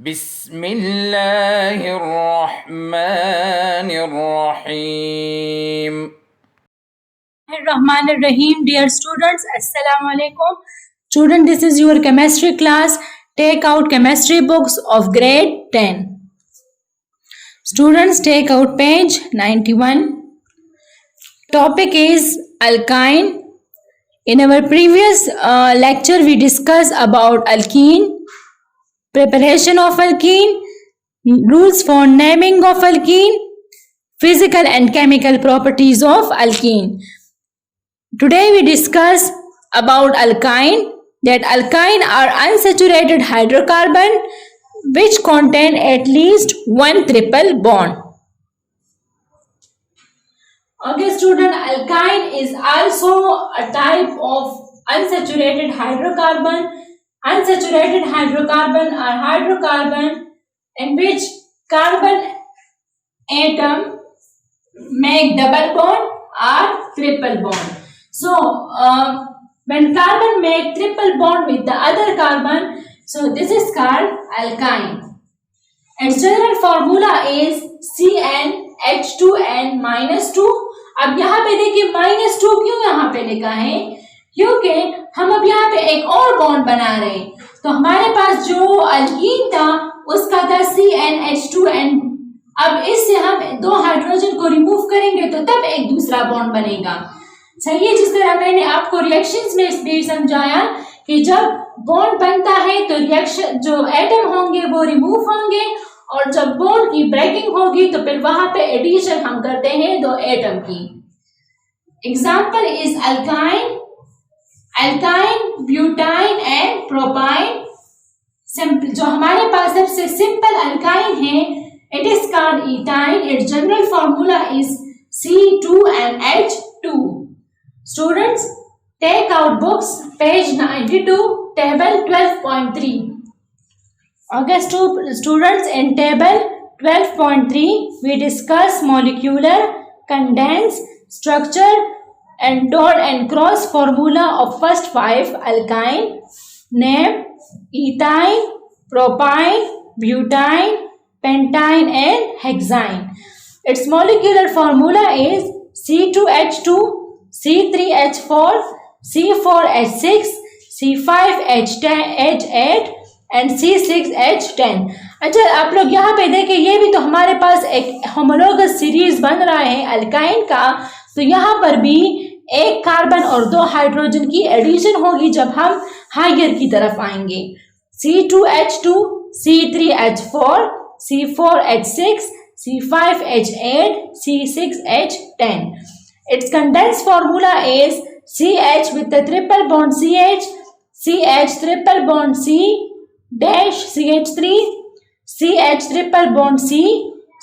बिस्मिल्लाहिर्रहमानिर्रहीम। Rahim. Dear students, Assalamu alaikum. Student, this is your chemistry class. Take out chemistry books of grade 10. Students, take out page 91. Topic is alkyne. In our previous lecture, we discussed about alkene, preparation of alkene, rules for naming of alkene, physical and chemical properties of alkene. Today we discuss about alkyne, that alkyne are unsaturated hydrocarbon which contain at least one triple bond. Okay student, alkyne is also a type of unsaturated hydrocarbon. Unsaturated hydrocarbon are hydrocarbon in which carbon atom make double bond or triple bond. So when carbon make triple bond with the other carbon, so this is called alkyne. Its general formula is CnH2n-2. अब यहाँ पे देखिए -2 क्यों यहाँ पे लिखा है, क्योंकि हम अब यहाँ पे एक और बॉन्ड बना रहे हैं। तो हमारे पास जो अल्कीन था उसका था CnH2n। अब इससे हम दो हाइड्रोजन को रिमूव करेंगे तो तब एक दूसरा बॉन्ड बनेगा। सही है, जिस तरह मैंने आपको रिएक्शंस में भी समझाया कि जब बॉन्ड बनता है तो रिएक्शन जो एटम होंगे वो रिमूव होंगे, और जब बॉन्ड की ब्रेकिंग होगी तो फिर वहां पे एडिशन हम करते हैं दो एटम की। Example is alkyne, butyne and propyne. जो हमारे पास सबसे सिंपल अल्काइन है, it is called ethyne. It's general formula is C2NH2। Students, take out books, page 92, table 12.3. Okay, students, in table 12.3, we discuss molecular, condensed, structure, and dot and cross formula of first 5 alkyne. Name: ethyne, propyne, butane, pentyne, and hexyne. Its molecular formula is C2H2, C3H4, C4H6, C5H8 and C6H10। अच्छा, आप लोग यहाँ पे देखें, ये भी तो हमारे पास एक होमोलोगस सीरीज बन रहा है अल्काइन का। तो यहाँ पर भी एक कार्बन और दो हाइड्रोजन की एडिशन होगी जब हम हायर की तरफ आएंगे। C2H2, C3H4, C4H6, C5H8, C6H10. Its condensed formula is CH with the triple bond CH, CH triple bond C dash CH3, CH triple bond C,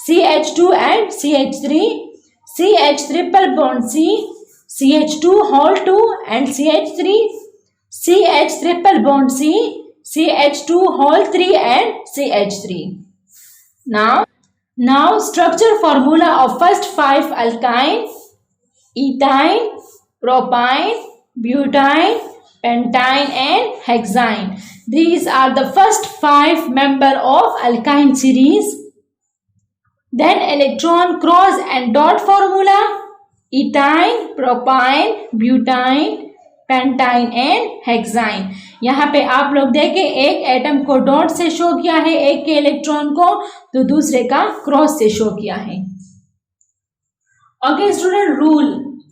CH2 and CH3, CH triple bond C, CH2 whole 2 and CH3, CH triple bond C, CH2 whole 3 and CH3. Now structure formula of first 5 alkyne: ethyne, propyne, butane, pentyne and hexyne. These are the first 5 members of alkyne series. Then electron cross and dot formula: ethyne, propyne, butane, pentyne and hexyne. यहाँ पे आप लोग देखें, एक atom co dot से show किया है, एक के इलेक्ट्रॉन को तो दूसरे का क्रॉस से शो किया है। Okay student, rule.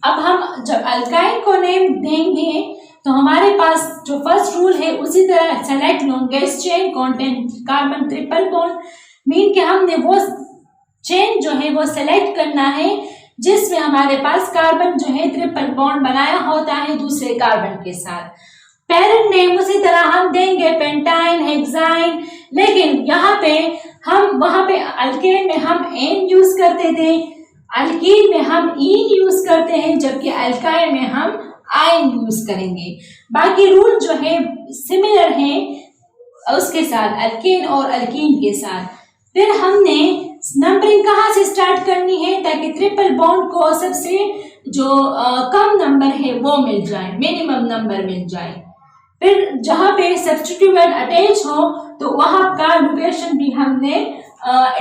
अब हम जब अल्काइन को नेम देंगे तो हमारे पास जो फर्स्ट रूल है उसी तरह select longest chain contain carbon triple bond. Mean कि हमने वो चेन जो है वो सेलेक्ट करना है जिसमें हमारे पास कार्बन जो है ट्रिपल बॉन्ड बनाया होता है दूसरे कार्बन के साथ। पेरेंट नेम उसी तरह हम देंगे पेंटाइन, हेक्साइन, लेकिन यहाँ पे हम वहां पे अल्केन में हम एन यूज करते थे, अल्कीन में हम ईन यूज करते हैं, जबकि अल्काइन में हम आयन यूज करेंगे। बाकी रूल जो है सिमिलर हैं उसके साथ, अल्केन और अल्कीन के साथ। फिर हमने नंबरिंग कहाँ से स्टार्ट करनी है ताकि ट्रिपल बॉन्ड को सबसे जो कम नंबर है वो मिल जाए, मिनिमम नंबर मिल जाए। फिर जहाँ पे सब्स्टिट्यूएंट अटैच हो तो वहां का लोकेशन भी हमने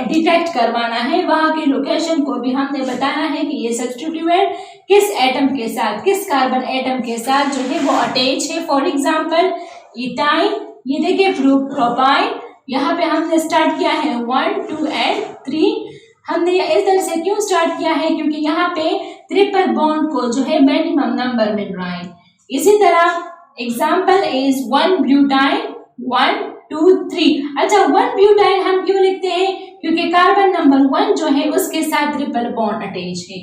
डिटेक्ट करवाना है, वहाँ की लोकेशन को भी हमने बताना है कि ये सब्स्टिट्यूएंट किस एटम के साथ, किस कार्बन एटम के साथ जो है वो अटैच है। फॉर एग्जांपल इथाइन, ये देखिए प्रोपाइन, यहाँ पे हमने स्टार्ट किया है 1, 2 and 3। हमने इस तरह से क्यों स्टार्ट किया है, क्योंकि यहाँ पे ट्रिपल बॉन्ड को जो है मिनिमम नंबर मिल रहा है। इसी तरह एग्जाम्पल इज 1 ब्यूटाइन, 1, 2, 3। अच्छा 1 ब्यूटाइन हम क्यों लिखते हैं, क्योंकि कार्बन नंबर 1 जो है उसके साथ ट्रिपल बॉन्ड अटैच है।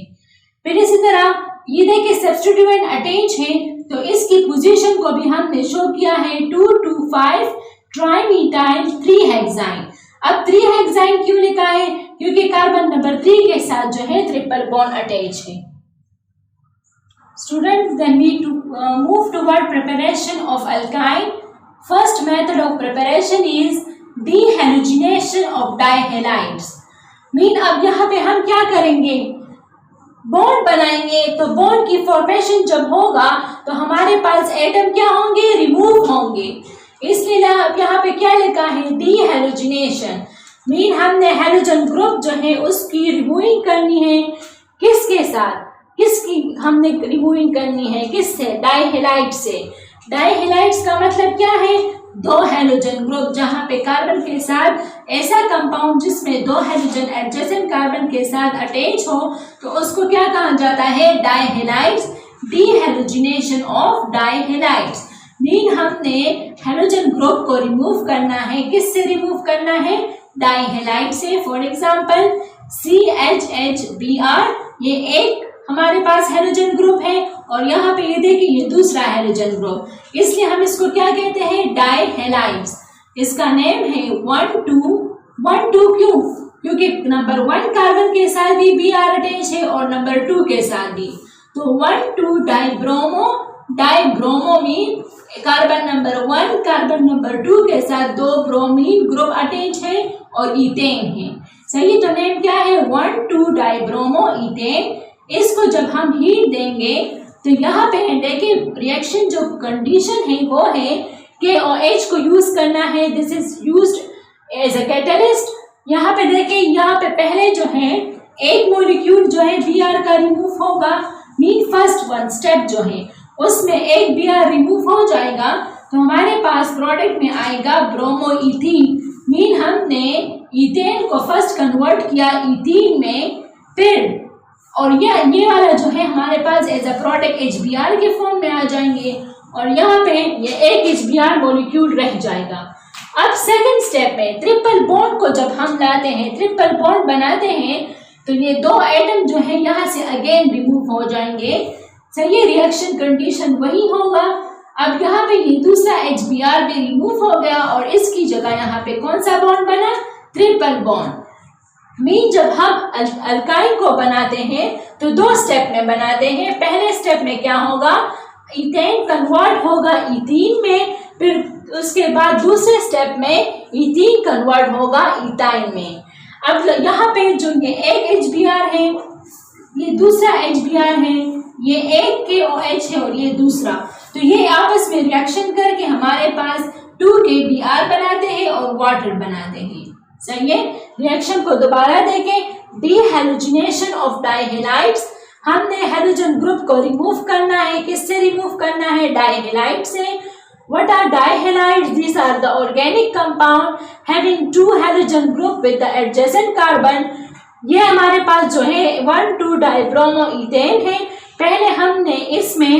फिर इसी तरह ये देखिए सब्स्टिट्यूएंट अटैच है, तो इसकी पोजीशन को भी हमने शो किया है 2, 2, 5 ट्राइमीथाइल 3 हेक्साइन। अब 3 हेक्साइन क्यों लिखा है, क्योंकि कार्बन नंबर 3 के साथ जो है ट्रिपल बॉन्ड अटैच है। Students, then we move toward preparation of alkyne. First method of preparation is dehalogenation of dihalides. अब यहाँ पे हम क्या करेंगे, बॉन्ड बनाएंगे। तो बॉन्ड की फॉर्मेशन जब होगा तो हमारे पास एटम क्या होंगे, रिमूव होंगे। इसलिए यहाँ पे क्या लिखा है, डीहेलोजिनेशन। हमने हेलोजन ग्रुप जो है उसकी रिमूविंग करनी है, किसके साथ, किसकी हमने रिमूविंग करनी है, किससे, डाइहेलाइड से। डाइहेलाइड्स का मतलब क्या है, 2 हेलोजन ग्रुप, जहां पे कार्बन के साथ ऐसा कंपाउंड जिसमें 2 हेलोजन एडजेसेंट कार्बन के साथ अटैच हो, तो उसको क्या कहा जाता है, डाइहेलाइड्स। डीहेलोजिनेशन ऑफ डाइहेलाइड्स हमने हेलोजन ग्रुप को रिमूव करना है, किससे रिमूव करना है, डाइहेलाइड से। फॉर एग्जांपल CHHBr, ये एक हमारे पास हेलोजन ग्रुप है और यहाँ पे ये देखिए ये दूसरा हेलोजन ग्रुप, इसलिए हम इसको क्या कहते हैं, डाइहेलाइड्स। इसका नेम है 1, 2, 1, 2 क्यों, क्योंकि नंबर 1 कार्बन के साथ भी Br अटैच है और नंबर 2 के साथ भी, तो 1, 2 dibromo. Dibromo mean carbon number 1 carbon number 2 के साथ 2 ब्रोमीन ग्रुप अटैच है और इथेन है। सही, तो नेम क्या है, 1, 2 डाइब्रोमो इथेन। इसको जब हम हीट देंगे तो यहाँ पे देखिए रिएक्शन जो कंडीशन है वो है KOH को यूज करना है, this is used as a catalyst. यहाँ पे देखिए, यहाँ पे पहले जो है एक मॉलिक्यूल जो है Br का रिमूव होगा, मीन फर्स्ट 1 स्टेप जो है उसमें एक Br रिमूव हो जाएगा, तो हमारे पास प्रोडक्ट में आएगा ब्रोमो इथीन। मीन हमने इथेन को फर्स्ट कन्वर्ट किया इथीन में, फिर और ये वाला जो है हमारे पास एज अ प्रोडक्ट HBr के फॉर्म में आ जाएंगे और यहाँ पे ये एक HBr मॉलिक्यूल रह जाएगा। अब सेकंड स्टेप में ट्रिपल बॉन्ड को जब हम लाते हैं, ट्रिपल बॉन्ड बनाते हैं, तो ये 2 एटम जो है यहाँ से अगेन रिमूव हो जाएंगे। सही, रिएक्शन कंडीशन वही होगा। अब यहाँ पे ये दूसरा HBr भी रिमूव हो गया और इसकी जगह यहाँ पे कौन सा बॉन्ड बना, ट्रिपल बॉन्ड। जब हम अल्काइन को बनाते हैं तो 2 स्टेप में बनाते हैं। पहले स्टेप में क्या होगा, इथेन कन्वर्ट होगा इथीन में, फिर उसके बाद दूसरे स्टेप में इथीन कन्वर्ट होगा इथाइन में। अब यहाँ पे जो ये एक HBr है, ये दूसरा HBr है, ये एक KOH है और ये दूसरा, तो ये आपस में रिएक्शन करके हमारे पास 2 KBr बनाते हैं और वाटर बनाते हैं। सही है, रिएक्शन को दोबारा देखें, डीहेलोजिनेशन ऑफ डाइहेलाइड्स। हमने हेलोजन ग्रुप को रिमूव करना है, किससे रिमूव करना है, डाइहेलाइड से। What are dihalides, these are the organic compound having 2 halogen group with the adjacent carbon. ये हमारे पास जो है 1, 2 डाइब्रोमो इथेन है। पहले हमने इसमें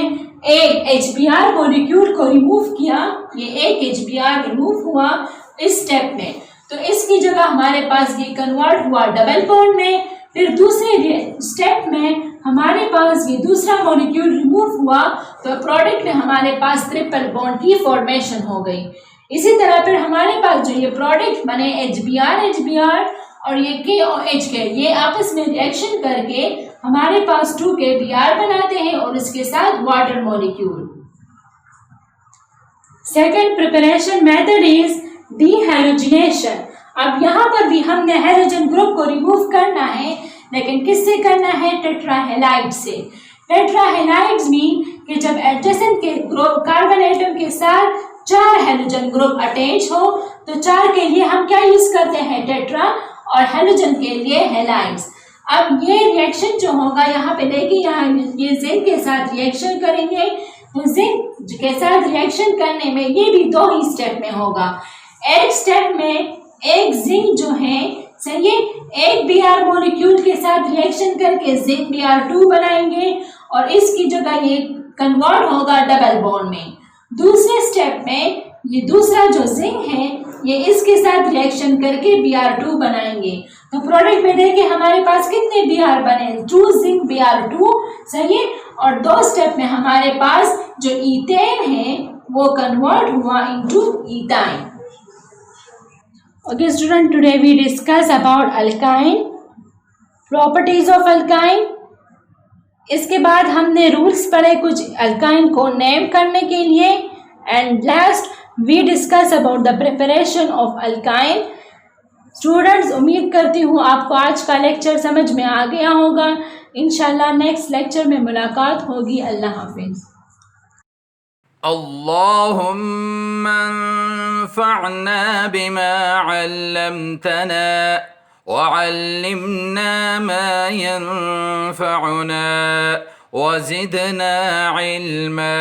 एक HBr मॉलिक्यूल को रिमूव किया, ये एक HBr रिमूव हुआ इस स्टेप में, तो इसकी जगह हमारे पास ये कन्वर्ट हुआ डबल बॉन्ड में। फिर दूसरे स्टेप में हमारे पास ये दूसरा मॉलिक्यूल रिमूव हुआ, तो प्रोडक्ट में हमारे पास ट्रिपल बॉन्ड की फॉर्मेशन हो गई। इसी तरह फिर हमारे पास जो ये प्रोडक्ट बने HBr और ये KOH के, ये आपस में रिएक्शन करके हमारे पास 2 KBr बनाते हैं और इसके साथ water molecule. Second preparation method is dehalogenation. अब यहाँ पर भी हमने हेलोजन ग्रुप को रिमूव करना है, लेकिन किससे करना है, टेट्राहेलाइड से। टेट्राहेलाइड्स मीन कि जब एडजेसेंट के ग्रुप कार्बन एटम के साथ 4 हेलोजन ग्रुप अटैच हो, तो 4 के लिए हम क्या यूज जाते हैं टेट्रा और हेलोजन के लिए हैलाइड्स। अब ये रिएक्शन जो होगा यहाँ पे देखिए, यहाँ ये जिंक के साथ रिएक्शन करेंगे, तो जिंक के साथ रिएक्शन करने में ये भी 2 ही स्टेप में होगा। एक स्टेप में एक जिंक जो है सही है, एक Br मॉलिक्यूल के साथ रिएक्शन करके जिंक Br2 बनाएंगे और इसकी जगह ये कन्वर्ट होगा डबल बॉन्ड में। दूसरे स्टेप में ये दूसरा जो जिंक है ये इसके साथ रिएक्शन करके Br2 बनाएंगे। तो प्रोडक्ट में देखिए हमारे पास कितने Br बने, 2 जिंक Br2 सही है, और 2 स्टेप में हमारे पास जो ईथेन है वो कन्वर्ट हुआ into ethyne. Okay student, today we discuss about alkyne, properties of alkyne. इसके बाद हमने रूल्स पढ़े कुछ अल्काइन को नेम करने के लिए, and last we discuss about the preparation of alkyne. Students, उम्मीद करती हूँ आपको आज का लेक्चर समझ में आ गया होगा। इंशाल्लाह नेक्स्ट लेक्चर में मुलाकात होगी। अल्लाह हाफिज। अल्लाहुम्मा अन्फ़अना बिमा अल्लमतना वअल्लिमना मा यंफ़अुना वज़िदना इल्मा।